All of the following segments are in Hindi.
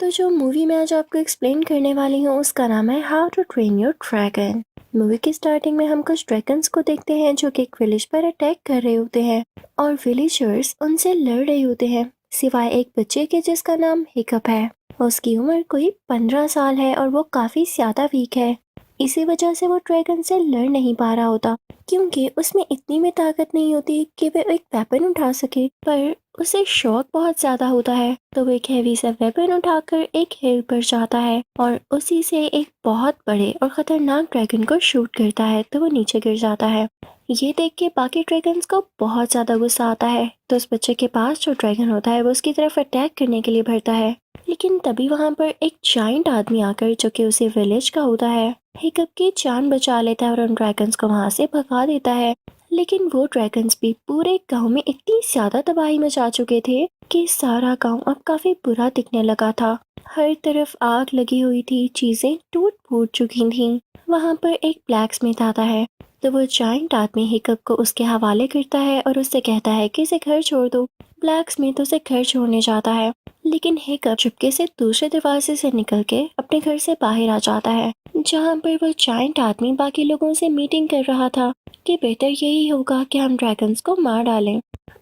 तो जो मूवी मैं आज आपको एक्सप्लेन करने वाली हूँ उसका नाम है how to train your dragon. Movie की स्टार्टिंग में हम कुछ ड्रैगन्स को देखते हैं जो कि एक विलेज पर अटैक कर रहे होते हैं और विलेजर्स उनसे लड़ रहे होते हैं सिवाय एक बच्चे के जिसका नाम हिकअप है। उसकी उम्र कोई 15 साल है और वो काफी ज्यादा वीक है। इसी वजह से वो ड्रैगन से लड़ नहीं पा रहा होता क्योंकि उसमें इतनी भी ताकत नहीं होती कि वह एक वेपन उठा सके। पर उसे शौक बहुत ज्यादा होता है तो वो एक हैवी सा वेपन उठाकर एक हिल पर जाता है और उसी से एक बहुत बड़े और खतरनाक ड्रैगन को शूट करता है तो वो नीचे गिर जाता है। ये देख के बाकी ड्रैगन्स को बहुत ज्यादा गुस्सा आता है तो उस बच्चे के पास जो ड्रैगन होता है वो उसकी तरफ अटैक करने के लिए बढ़ता है। लेकिन तभी वहां पर एक जाइंट आदमी आकर जो कि उसी विलेज का होता है हिकअप की जान बचा लेता है और उन ड्रैगन्स को वहां से भगा देता है। लेकिन वो ड्रैगन्स भी पूरे गांव में इतनी ज्यादा तबाही मचा चुके थे कि सारा गांव अब काफी बुरा दिखने लगा था। हर तरफ आग लगी हुई थी, चीजें टूट फूट चुकी थीं। वहां पर एक ब्लैक स्मिथ आता है तो वो जाइंट आदमी हिकअप को उसके हवाले करता है और उससे कहता है कि इसे घर छोड़ दो। ब्लैक स्मिथ उसे घर छोड़ने जाता है लेकिन हिकअप चुपके से दूसरे दरवाजे से निकल के अपने घर से बाहर आ जाता है जहाँ पर वो जाइंट आदमी बाकी लोगों से मीटिंग कर रहा था कि बेहतर यही होगा कि हम ड्रैगन्स को मार डालें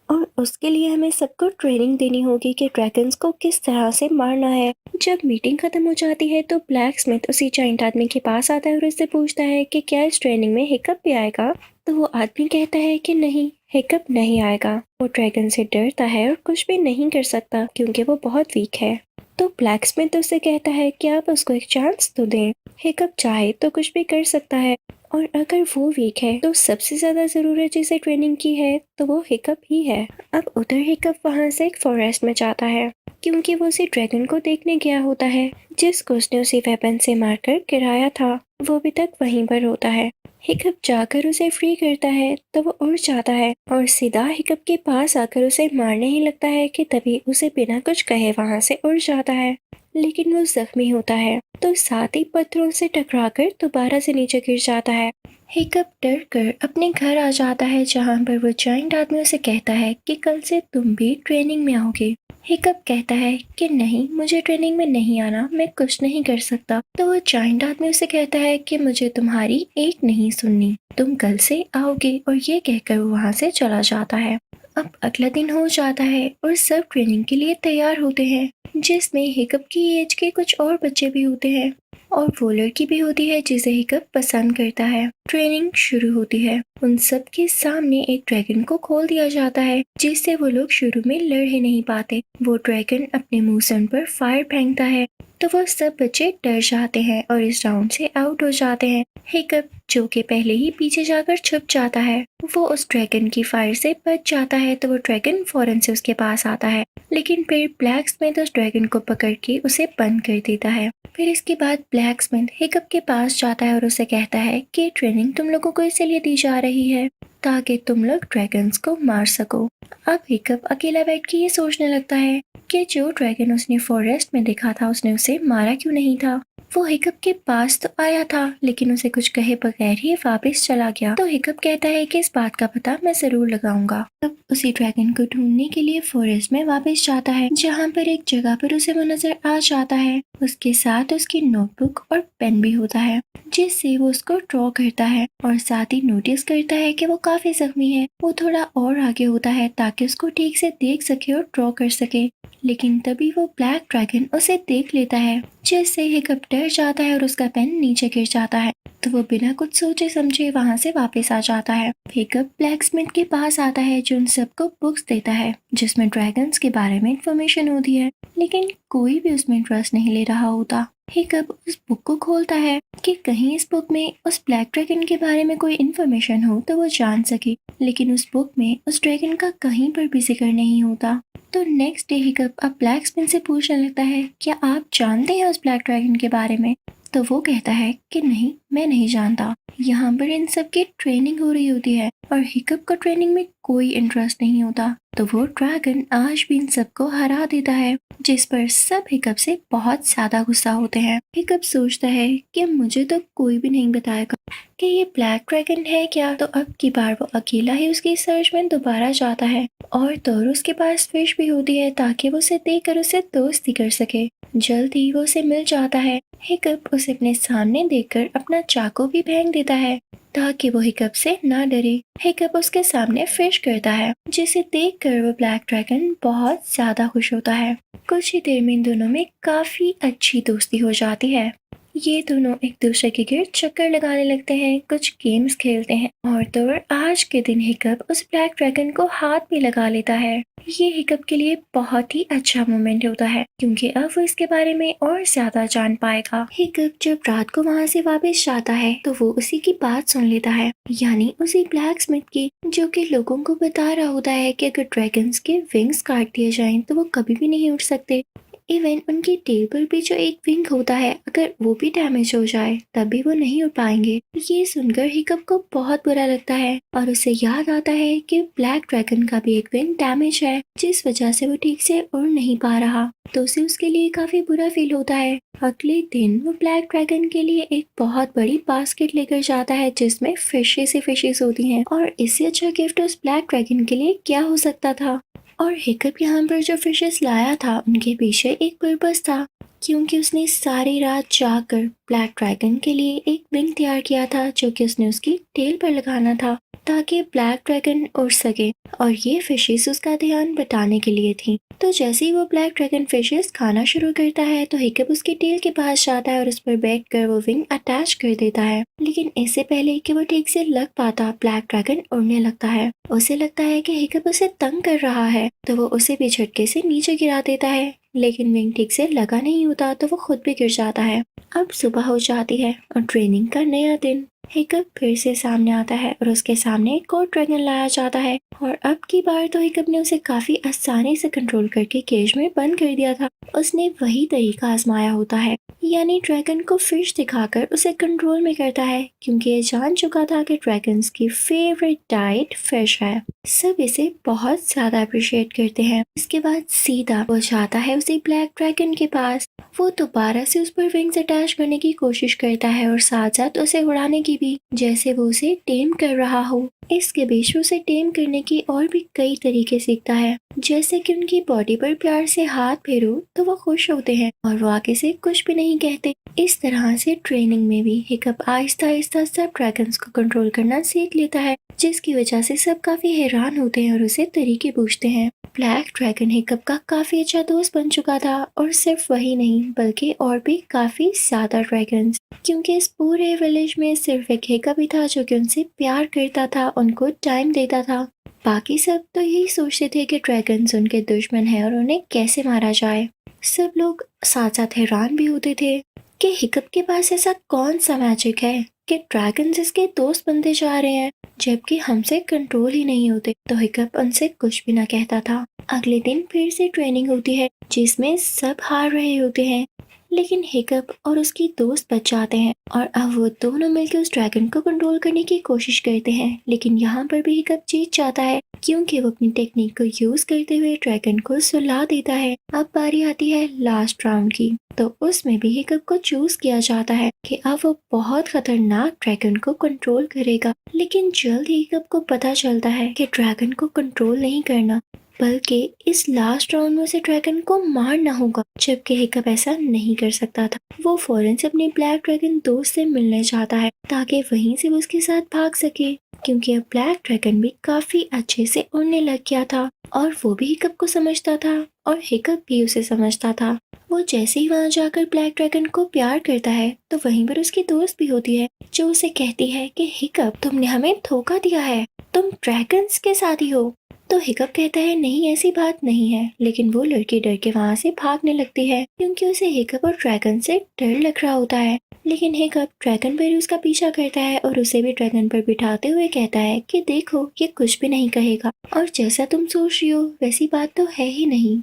और उसके लिए हमें सबको ट्रेनिंग देनी होगी कि ड्रैगन्स को किस तरह से मारना है। जब मीटिंग खत्म हो जाती है तो ब्लैक स्मिथ उसी जाइंट आदमी के पास आता है और उससे पूछता है कि क्या इस ट्रेनिंग में हिकअप भी आएगा। तो वो आदमी कहता है कि नहीं, हिकअप नहीं आएगा। वो ड्रैगन से डरता है और कुछ भी नहीं कर सकता क्योंकि वो बहुत वीक है। तो ब्लैक स्मिथ उससे कहता है कि आप उसको एक चांस तो दें, हिकअप चाहे तो कुछ भी कर सकता है और अगर वो वीक है तो सबसे ज्यादा जरूरत जिसे ट्रेनिंग की है तो वो हिकअप ही है। अब उधर हिकअप वहां से एक फॉरेस्ट में जाता है क्योंकि वो उसी ड्रैगन को देखने गया होता है जिसको उसने उसी वेपन से मारकर गिराया था। वो अभी तक वहीं पर होता है। हिकअप जाकर उसे फ्री करता है तो वो उड़ जाता है और सीधा हिकअप के पास आकर उसे मारने ही लगता है कि तभी उसे बिना कुछ कहे वहां से उड़ जाता है। लेकिन वो जख्मी होता है तो साथ ही पत्थरों से टकराकर दोबारा से नीचे गिर जाता है। हिकअप डर कर अपने घर आ जाता है जहाँ पर वो जाइंट आदमी उसे कहता है कि कल से तुम भी ट्रेनिंग में आओगे। हिकअप कहता है कि नहीं, मुझे ट्रेनिंग में नहीं आना, मैं कुछ नहीं कर सकता। तो वो जाइंट आदमी उसे कहता है कि मुझे तुम्हारी एक नहीं सुननी, तुम कल से आओगे, और ये कहकर वो वहां से चला जाता है। अब अगला दिन हो जाता है और सब ट्रेनिंग के लिए तैयार होते हैं जिसमें हिकअप की एज के कुछ और बच्चे भी होते हैं और वो लड़की भी होती है जिसे हिकअप पसंद करता है। ट्रेनिंग शुरू होती है। उन सब के सामने एक ड्रैगन को खोल दिया जाता है जिससे वो लोग शुरू में लड़ ही नहीं पाते। वो ड्रैगन अपने मुंह से उन पर फायर फेंकता है तो वो सब बच्चे डर जाते हैं और इस राउंड से आउट हो जाते हैं। हिकअप जो कि पहले ही पीछे जाकर छुप जाता है वो उस ड्रैगन की फायर से बच जाता है तो वो ड्रैगन फौरन से उसके पास आता है लेकिन फिर ब्लैक स्मिथ उस ड्रैगन को पकड़ के उसे बंद कर देता है। फिर इसके बाद ब्लैक स्मिथ हिकअप के पास जाता है और उसे कहता है कि ट्रेनिंग तुम लोगों को इसलिए दी जा रही है ताकि तुम लोग ड्रैगन्स को मार सको। अब हिकअप अकेला बैठ के ये सोचने लगता है कि जो ड्रैगन उसने फॉरेस्ट में देखा था उसने उसे मारा क्यों नहीं था। वो हिकअप के पास तो आया था लेकिन उसे कुछ कहे बगैर ही वापस चला गया। तो हिकअप कहता है कि इस बात का पता मैं जरूर लगाऊंगा। तब उसी ड्रैगन को ढूंढने के लिए फॉरेस्ट में वापस जाता है जहाँ पर एक जगह पर उसे वो नजर आ जाता है। उसके साथ उसकी नोटबुक और पेन भी होता है जिससे वो उसको ड्रॉ करता है और साथ ही नोटिस करता है कि वो काफी जख्मी है। वो थोड़ा और आगे होता है ताकि उसको ठीक से देख सके और ड्रॉ कर सके लेकिन तभी वो ब्लैक ड्रैगन उसे देख लेता है जिससे हिकअप डर जाता है और उसका पेन नीचे गिर जाता है। तो वो बिना कुछ सोचे समझे वहां से वापस आ जाता है। हिकअप ब्लैक स्मिथ के पास आता है जो उन सबको बुक्स देता है जिसमें ड्रैगन्स के बारे में इंफॉर्मेशन होती है लेकिन कोई भी उसमें इंटरेस्ट नहीं ले रहा होता। हिकअप उस बुक को खोलता है कि कहीं इस बुक में उस ब्लैक ड्रैगन के बारे में कोई इन्फॉर्मेशन हो तो वो जान सके लेकिन उस बुक में उस ड्रैगन का कहीं पर भी जिक्र नहीं होता। तो नेक्स्ट डे हिकअप अब ब्लैक स्मिथ से पूछने लगता है क्या आप जानते हैं उस ब्लैक ड्रैगन के बारे में। तो वो कहता है कि नहीं, मैं नहीं जानता। यहाँ पर इन सब की ट्रेनिंग हो रही होती है और हिकअप का ट्रेनिंग में कोई इंटरेस्ट नहीं होता, तो वो ड्रैगन आज भी इन सबको हरा देता है, जिस पर सब हिकअप से बहुत ज्यादा गुस्सा होते हैं। हिकअप सोचता है कि मुझे तो कोई भी नहीं बताएगा कि ये ब्लैक ड्रैगन है क्या, तो अब की बार वो अकेला ही उसकी सर्च में दोबारा जाता है और तो और उसके पास फिश भी होती है ताकि वो उसे देखकर उसे दोस्ती कर सके। जल्द ही वो उसे मिल जाता है। हिकअप उसे अपने सामने देखकर अपना चाकू भी फेंक देता है ताकि वो हिकअप से ना डरे। हिकअप उसके सामने फिश करता है, जिसे देखकर वो ब्लैक ड्रैगन बहुत ज्यादा खुश होता है। कुछ ही देर में इन दोनों में काफी अच्छी दोस्ती हो जाती है। ये दोनों एक दूसरे के गिर्द चक्कर लगाने लगते हैं, कुछ गेम्स खेलते हैं और तो और आज के दिन हिकअप उस ब्लैक ड्रैगन को हाथ भी लगा लेता है। ये हिकअप के लिए बहुत ही अच्छा मोमेंट होता है क्योंकि अब वो इसके बारे में और ज्यादा जान पाएगा। हिकअप जब रात को वहाँ से वापस जाता है तो वो उसी की बात सुन लेता है, यानी उसी ब्लैक स्मिथ की, जो कि लोगों को बता रहा होता है कि अगर ड्रैगन्स के विंग्स काट दिए जाएं तो वो कभी भी नहीं उड़ सकते। इवन उनकी टेल पर भी जो एक विंग होता है, अगर वो भी डैमेज हो जाए तब भी वो नहीं उड़ पाएंगे। ये सुनकर हिकअप को बहुत बुरा लगता है और उसे याद आता है कि ब्लैक ड्रैगन का भी एक विंग डैमेज है, जिस वजह से वो ठीक से उड़ नहीं पा रहा, तो उसे उसके लिए काफी बुरा फील होता है। अगले दिन वो ब्लैक ड्रैगन के लिए एक बहुत बड़ी बास्केट लेकर जाता है जिसमें फिशेस ही फिशेस होती हैं, और इससे अच्छा गिफ्ट उस ब्लैक ड्रैगन के लिए क्या हो सकता था। और हिकअप यहाँ पर जो फिशेस लाया था उनके पीछे एक पर्पस था, क्योंकि उसने सारी रात जाकर ब्लैक ड्रैगन के लिए एक विंग तैयार किया था जो कि उसने उसकी टेल पर लगाना था ताकि ब्लैक ड्रैगन उड़ सके, और ये फिशेस उसका ध्यान बटाने के लिए थी। तो जैसे ही वो ब्लैक ड्रैगन फिशेस खाना शुरू करता है तो हिकअप उसकी टेल के पास जाता है और उस पर बैठकर वो विंग अटैच कर देता है, लेकिन इससे पहले कि वो ठीक से लग पाता ब्लैक ड्रैगन उड़ने लगता है। उसे लगता है कि हिकअप उसे तंग कर रहा है, तो वो उसे भी झटके से नीचे गिरा देता है, लेकिन विंग ठीक से लगा नहीं होता तो वो खुद भी गिर जाता है। अब सुबह हो जाती है और ट्रेनिंग का नया दिन। हिकअप फिर से सामने आता है और उसके सामने एक और ड्रैगन लाया जाता है, और अब की बार तो हिकअप ने उसे काफी आसानी से कंट्रोल करके केज में बंद कर दिया था। उसने वही तरीका आजमाया होता है, यानी ड्रैगन को फिश दिखाकर उसे कंट्रोल में करता है, क्योंकि ये जान चुका था कि ड्रैगन्स की फेवरेट डाइट फिश है। सब इसे बहुत ज्यादा अप्रिशिएट करते हैं। इसके बाद सीधा वो जाता है उसी ब्लैक ड्रैगन के पास। वो दोबारा से उस पर विंग्स अटैच करने की कोशिश करता है और साथ साथ उसे उड़ाने की भी, जैसे वो उसे टेम कर रहा हो। इसके बीच उसे टेम करने की और भी कई तरीके सीखता है, जैसे कि उनकी बॉडी पर प्यार से हाथ फेरो तो वो खुश होते हैं और वो आगे से कुछ भी नहीं कहते। इस तरह से ट्रेनिंग में भी हिकअप आहिस्ता आहिस्ता सब ड्रैगन्स को कंट्रोल करना सीख लेता है, जिसकी वजह से सब काफी हैरान होते हैं और उसे तरीके पूछते हैं। ब्लैक ड्रैगन हिकअप का काफी अच्छा दोस्त बन चुका था, और सिर्फ वही नहीं बल्कि और भी काफी ज्यादा ड्रैगन्स, क्योंकि इस पूरे विलेज में सिर्फ एक हिकअप ही था जो कि उनसे प्यार करता था, उनको टाइम देता था। बाकी सब तो यही सोचते थे कि ड्रैगन्स उनके दुश्मन हैं और उन्हें कैसे मारा जाए। सब लोग साथ साथ हैरान भी होते थे कि हिकअप के पास ऐसा कौन सा मैजिक है कि ड्रैगन्स इसके दोस्त बनते जा रहे हैं, जबकि हमसे कंट्रोल ही नहीं होते। तो हिकअप उनसे कुछ भी ना कहता था। अगले दिन फिर से ट्रेनिंग होती है जिसमें सब हार रहे होते हैं, लेकिन हिकअप और उसकी दोस्त बच जाते हैं, और अब वो दोनों मिलकर उस ड्रैगन को कंट्रोल करने की कोशिश करते हैं। लेकिन यहाँ पर भी हिकअप जीत जाता है, क्योंकि वो अपनी टेक्निक को यूज करते हुए ड्रैगन को सुला देता है। अब बारी आती है लास्ट राउंड की, तो उसमें भी हिकअप को चूज किया जाता है कि अब वो बहुत खतरनाक ड्रैगन को कंट्रोल करेगा। लेकिन जल्द ही हिकअप को पता चलता है कि ड्रैगन को कंट्रोल नहीं करना, बल्कि इस लास्ट राउंड में उसे ड्रैगन को मारना होगा, जबकि हिकअप ऐसा नहीं कर सकता था। वो फौरन से अपने ब्लैक ड्रैगन दोस्त से मिलने जाता है ताकि वहीं से वो उसके साथ भाग सके, क्योंकि अब ब्लैक ड्रैगन भी काफी अच्छे से उड़ने लग गया था, और वो भी हिकअप को समझता था और हिकअप भी उसे समझता था। वो जैसे ही वहां जाकर ब्लैक ड्रैगन को प्यार करता है तो वहीं पर उसकी दोस्त भी होती है, जो उसे कहती है कि हिकअप, तुमने हमें धोखा दिया है, तुम ड्रैगन्स के साथ ही हो। तो हिकअप कहता है नहीं, ऐसी बात नहीं है, लेकिन वो लड़की डर के वहाँ से भागने लगती है, क्योंकि उसे हिकअप और ड्रैगन से डर लग रहा होता है। लेकिन हिकअप ड्रैगन पर उसका पीछा करता है और उसे भी ड्रैगन पर बिठाते हुए कहता है कि देखो, ये कुछ भी नहीं कहेगा, और जैसा तुम सोच रही हो वैसी बात तो है ही नहीं।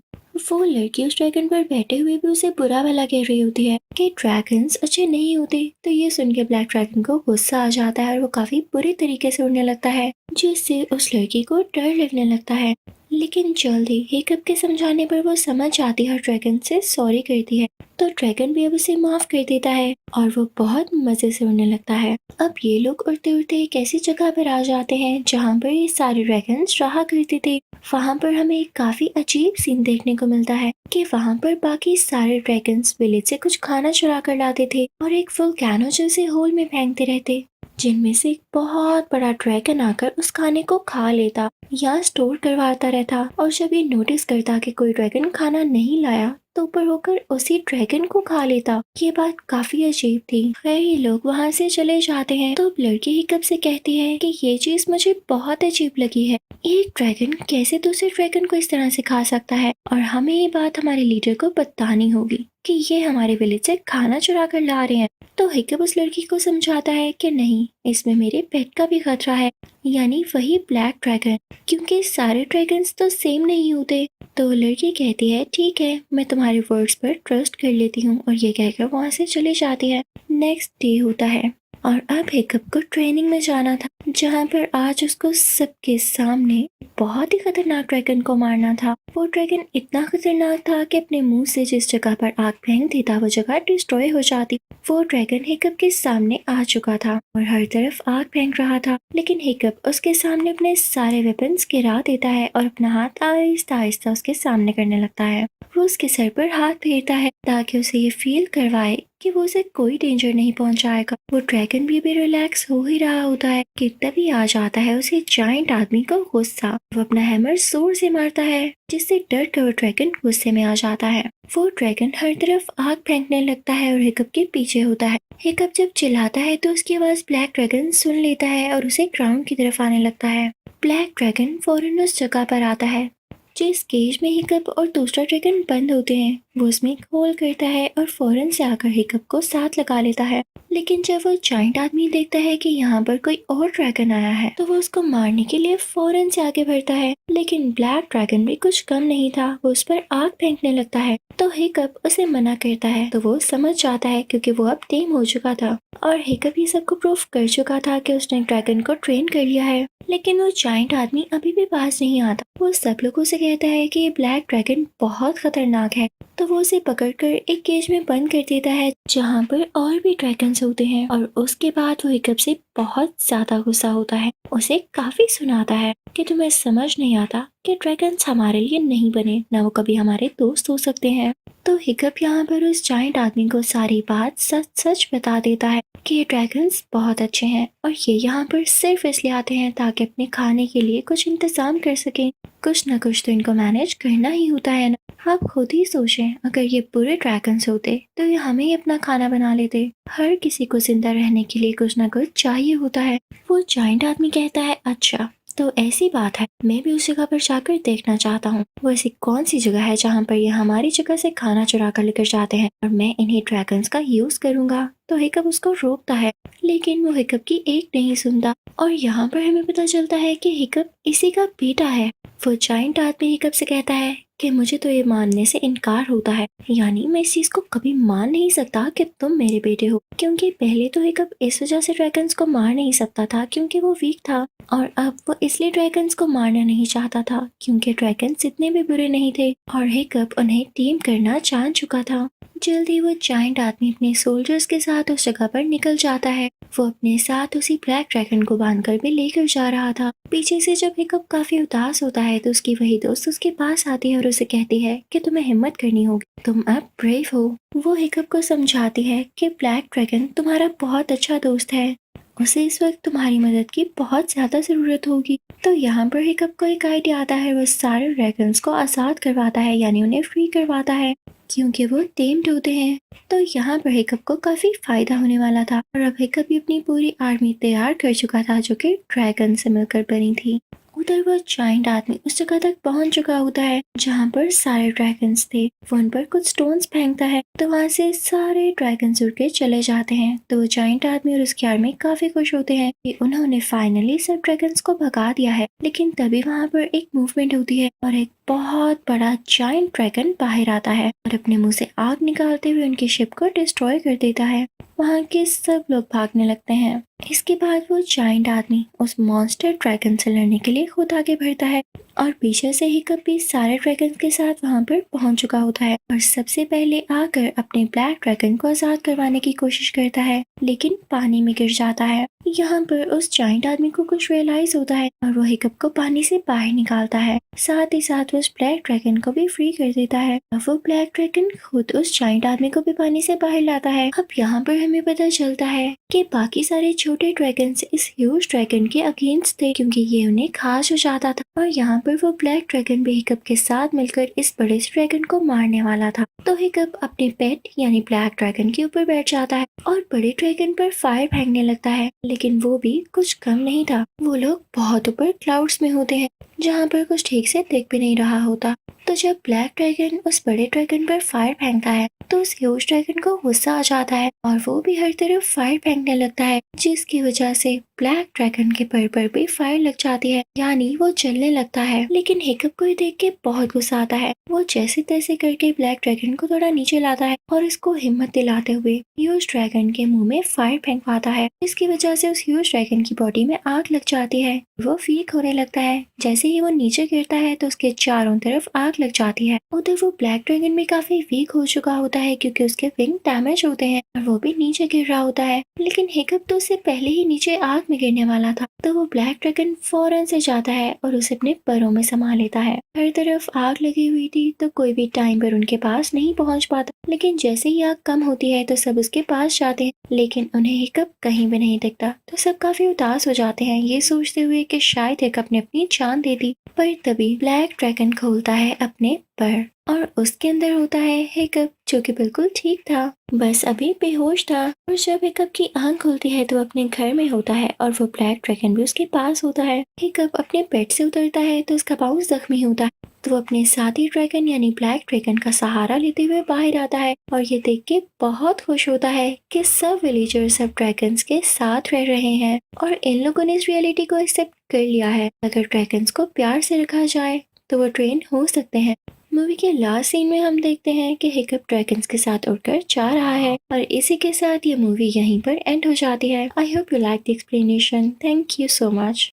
वो लड़की उस ड्रैगन पर बैठे हुए भी उसे बुरा भला कह रही होती है कि ड्रैगन्स अच्छे नहीं होते। तो ये सुन के ब्लैक ड्रैगन को गुस्सा आ जाता है और वो काफी बुरे तरीके से उड़ने लगता है, जिससे उस लड़की को डर लगने लगता है। लेकिन जल्दी हिकअप के समझाने पर वो समझ जाती है और ड्रैगन से सॉरी करती है। तो ड्रैगन भी अब उसे माफ कर देता है और वो बहुत मजे से उड़ने लगता है। अब ये लोग उड़ते उड़ते एक ऐसी जगह पर आ जाते हैं जहाँ पर ये सारे ड्रैगन्स रहा करते थे। वहाँ पर हमें एक काफी अजीब सीन देखने को मिलता है कि वहाँ पर बाकी सारे ड्रैगन्स विलेज से कुछ खाना चुरा कर लाते थे और एक वोल्केनो जैसे होल में फेंकते रहते, जिनमें से एक बहुत बड़ा ड्रैगन आकर उस खाने को खा लेता या स्टोर करवाता रहता। और जब ये नोटिस करता कि कोई ड्रैगन खाना नहीं लाया तो ऊपर होकर उसी ड्रैगन को खा लेता। ये बात काफी अजीब थी। खैर ये लोग वहाँ से चले जाते हैं तो अब लड़की हिकअप से कहती है कि ये चीज मुझे बहुत अजीब लगी है। एक ड्रैगन कैसे दूसरे ड्रैगन को इस तरह से खा सकता है और हमें ये बात हमारे लीडर को बतानी होगी कि ये हमारे विलेज से खाना चुरा कर ला रहे हैं। तो हिकअप उस लड़की को समझाता है कि नहीं, इसमें मेरे पेट का भी खतरा है, यानी वही ब्लैक ड्रैगन, क्योंकि सारे ड्रैगन्स तो सेम नहीं होते। तो लड़की कहती है ठीक है, मैं तुम्हारे वर्ड्स पर ट्रस्ट कर लेती हूँ और ये कहकर वहाँ से चली जाती है। नेक्स्ट डे होता है और अब हिकअप को ट्रेनिंग में जाना था, जहाँ पर आज उसको सबके सामने बहुत ही खतरनाक ड्रैगन को मारना था। वो ड्रैगन इतना खतरनाक था कि अपने मुंह से जिस जगह पर आग फेंक देता वो जगह डिस्ट्रॉय हो जाती। वो ड्रैगन हिकअप के सामने आ चुका था और हर तरफ आग फेंक रहा था, लेकिन हिकअप उसके सामने अपने सारे वेपन्स गिरा देता है और अपना हाथ आहिस्ता आहिस्ता उसके सामने करने लगता है। वो उसके सर पर हाथ फेरता है ताकि उसे ये फील करवाए कि वो उसे कोई डेंजर नहीं पहुंचाएगा। वो ड्रैगन भी रिलैक्स हो ही रहा होता है कि तभी आ जाता है उसे जायंट आदमी को गुस्सा। वो अपना हैमर जोर से मारता है, जिससे डर कर वो ड्रैगन गुस्से में आ जाता है। वो ड्रैगन हर तरफ आग फेंकने लगता है और हिकअप के पीछे होता है। हिकअप जब चिल्लाता है तो उसकी आवाज ब्लैक ड्रैगन सुन लेता है और उसे ग्राउंड की तरफ आने लगता है। ब्लैक ड्रैगन फौरन उस जगह पर आता है जिस केज में हिकअप और दूसरा ड्रैगन बंद होते हैं। वो उसमें एक होल करता है और फौरन से आकर हिकअप को साथ लगा लेता है। लेकिन जब वो जायंट आदमी देखता है कि यहाँ पर कोई और ड्रैगन आया है तो वो उसको मारने के लिए फौरन से आगे बढ़ता है, लेकिन ब्लैक ड्रैगन भी कुछ कम नहीं था। वो उस पर आग फेंकने लगता है तो हिकअप उसे मना करता है। तो वो समझ जाता है क्योंकि वो अब टेम हो चुका था और हिकअप ये सबको प्रूफ कर चुका था कि उसने ड्रैगन को ट्रेन कर लिया है। लेकिन वो जायंट आदमी अभी भी पास नहीं आता। वो सब लोगों से कहता है कि ये ब्लैक ड्रैगन बहुत खतरनाक है, तो वो उसे पकड़कर एक केज में बंद कर देता है जहाँ पर और भी ड्रैगन्स होते हैं। और उसके बाद वो हिकअप से बहुत ज्यादा गुस्सा होता है, उसे काफी सुनाता है कि तुम्हें समझ नहीं आता कि ड्रैगन्स हमारे लिए नहीं बने, ना वो कभी हमारे दोस्त हो सकते हैं। तो हिकअप यहाँ पर उस जायंट आदमी को सारी बात सच सच बता देता है कि ये ड्रैगन्स बहुत अच्छे हैं और ये यहाँ पर सिर्फ इसलिए आते हैं ताकि अपने खाने के लिए कुछ इंतजाम कर सकें। कुछ न कुछ तो इनको मैनेज करना ही होता है ना। आप खुद ही सोचें, अगर ये पूरे ड्रैगन्स होते तो ये हमें ही अपना खाना बना लेते। हर किसी को जिंदा रहने के लिए कुछ न कुछ चाहिए होता है। वो जायंट आदमी कहता है अच्छा तो ऐसी बात है, मैं भी उस जगह पर जाकर देखना चाहता हूँ। वो ऐसी कौन सी जगह है जहाँ पर ये हमारी जगह से खाना चुरा कर लेकर जाते हैं और मैं इन्हीं ड्रैगन्स का यूज करूंगा। तो हिकअप उसको रोकता है, लेकिन वो हिकअप की एक नहीं सुनता और यहाँ पर हमें पता चलता है कि हिकअप इसी का बेटा है। वो जायंट आदमी हिकअप से कहता है कि मुझे तो ये मानने से इनकार होता है, यानी मैं इस चीज को कभी मान नहीं सकता कि तुम मेरे बेटे हो, क्योंकि पहले तो हिकअप इस वजह से ड्रैगन्स को मार नहीं सकता था क्योंकि वो वीक था, और अब वो इसलिए ड्रैगन्स को मारना नहीं चाहता था क्योंकि ड्रैगन्स इतने भी बुरे नहीं थे और हिकअप उन्हें टीम करना जान चुका था। जल्दी वो जायंट आदमी अपने सोल्जर्स के साथ उस जगह पर निकल जाता है। वो अपने साथ उसी ब्लैक ड्रैगन को बांधकर भी लेकर जा रहा था। पीछे से जब हिकअप काफी उदास होता है तो उसकी वही दोस्त उसके पास आती है और उसे कहती है कि तुम्हें हिम्मत करनी होगी, तुम अब ब्रेव हो। वो हिकअप को समझाती है कि ब्लैक ड्रैगन तुम्हारा बहुत अच्छा दोस्त है, उसे इस वक्त तुम्हारी मदद की बहुत ज्यादा जरूरत होगी। तो यहाँ पर हिकअप को एक आइडिया आता है, वो सारे ड्रैगन्स को आजाद करवाता है, यानी उन्हें फ्री करवाता है क्योंकि वो टेम्ड होते हैं। तो यहाँ पर हिकअप को काफी फायदा होने वाला था और अब हिकअप भी अपनी पूरी आर्मी तैयार कर चुका था जो कि ड्रैगन से मिलकर बनी थी। उधर वो जाइंट आदमी उस जगह तक पहुंच चुका होता है जहाँ पर सारे ड्रैगन्स थे। वो उन पर कुछ स्टोन्स फेंकता है तो वहाँ से सारे ड्रैगन्स उड़ के चले जाते हैं। तो वो जाइंट आदमी और उसकी आर्मी काफी खुश होते हैं कि उन्होंने फाइनली सब ड्रैगन्स को भगा दिया है। लेकिन तभी वहाँ पर एक मूवमेंट होती है और एक बहुत बड़ा जाइंट ड्रैगन बाहर आता है और अपने मुंह से आग निकालते हुए उनकी शिप को डिस्ट्रॉय कर देता है। वहाँ के सब लोग भागने लगते हैं। इसके बाद वो जाइंट आदमी उस मॉन्स्टर ड्रैगन से लड़ने के लिए खुद आगे बढ़ता है और पीछे से ही कभी सारे ड्रैगन के साथ वहाँ पर पहुंच चुका होता है और सबसे पहले आकर अपने ब्लैक ड्रैगन को आजाद करवाने की कोशिश करता है, लेकिन पानी में गिर जाता है। यहाँ पर उस जाइंट आदमी को कुछ रियलाइज होता है और वो हिकअप को पानी से बाहर निकालता है। साथ ही साथ वो उस ब्लैक ड्रैगन को भी फ्री कर देता है। अब वो ब्लैक ड्रैगन खुद उस जाइंट आदमी को भी पानी से बाहर लाता है। अब यहाँ पर हमें पता चलता है कि बाकी सारे छोटे ड्रैगन्स इस ह्यूज ड्रैगन के अगेंस्ट थे क्योंकि ये उन्हें खास हो जाता था और यहाँ पर वो ब्लैक ड्रैगन भी हिकअप के साथ मिलकर इस बड़े से ड्रैगन को मारने वाला था। तो हिकअप अपने पेट यानी ब्लैक ड्रैगन के ऊपर बैठ जाता है और बड़े ड्रैगन पर फायर फेंकने लगता है, लेकिन वो भी कुछ कम नहीं था। वो लोग बहुत ऊपर क्लाउड्स में होते हैं जहाँ पर कुछ ठीक से दिख भी नहीं रहा होता। तो जब ब्लैक ड्रैगन उस बड़े ड्रैगन पर फायर फेंकता है तो उस ह्यूज ड्रैगन को गुस्सा आ जाता है और वो भी हर तरफ फायर फेंकने लगता है, जिसकी वजह से ब्लैक ड्रैगन के पर भी फायर लग जाती है, यानी वो जलने लगता है। लेकिन हिकअप को देख के बहुत गुस्सा आता है। वो जैसे तैसे करके ब्लैक ड्रैगन को थोड़ा नीचे लाता है और इसको हिम्मत दिलाते हुए ह्यूज ड्रैगन के मुंह में फायर फेंकवाता है, जिसकी वजह से उस ह्यूज ड्रैगन की बॉडी में आग लग जाती है। वो वीक होने लगता है। जैसे ही वो नीचे गिरता है तो उसके चारों तरफ आग लग जाती है। उधर वो ब्लैक ड्रैगन भी काफी वीक हो चुका होता है क्योंकि उसके विंग डैमेज होते हैं और वो भी नीचे गिर रहा होता है। लेकिन हिकअप तो उससे पहले ही नीचे आग में गिरने वाला था, तो वो ब्लैक ड्रैगन फौरन से जाता है और उसे अपने परों में समा लेता है। हर तरफ आग लगी हुई थी तो कोई भी टाइम पर उनके पास नहीं पहुंच पाता, लेकिन जैसे ही आग कम होती है तो सब उसके पास जाते हैं, लेकिन उन्हें हिकअप कहीं भी नहीं दिखता। तो सब काफी उदास हो जाते हैं ये सोचते हुए कि शायद हिकअप ने अपनी जान दे दी। पर तभी ब्लैक ड्रैगन खोलता है अपने पर और उसके अंदर होता है हिकअप, जो कि बिल्कुल ठीक था, बस अभी बेहोश था। और जब हिकअप की आंख खुलती है तो अपने घर में होता है और वो ब्लैक ड्रैगन भी उसके पास होता है। हिकअप अपने पेट से उतरता है तो उसका पाँव जख्मी होता है, तो वो अपने साथी ड्रैगन यानी ब्लैक ड्रैगन का सहारा लेते हुए बाहर आता है और ये देख के बहुत खुश होता है कि सब विलेजर्स सब ड्रैगन्स के साथ रह रहे हैं और इन लोगों ने इस रियलिटी को एक्सेप्ट कर लिया है। अगर ड्रैगन्स को प्यार से रखा जाए तो वो ट्रेन हो सकते हैं। मूवी के लास्ट सीन में हम देखते हैं कि हिकअप ड्रैगन्स के साथ उड़कर जा रहा है और इसी के साथ ये मूवी यहीं पर एंड हो जाती है। I hope you like the explanation. Thank you so much.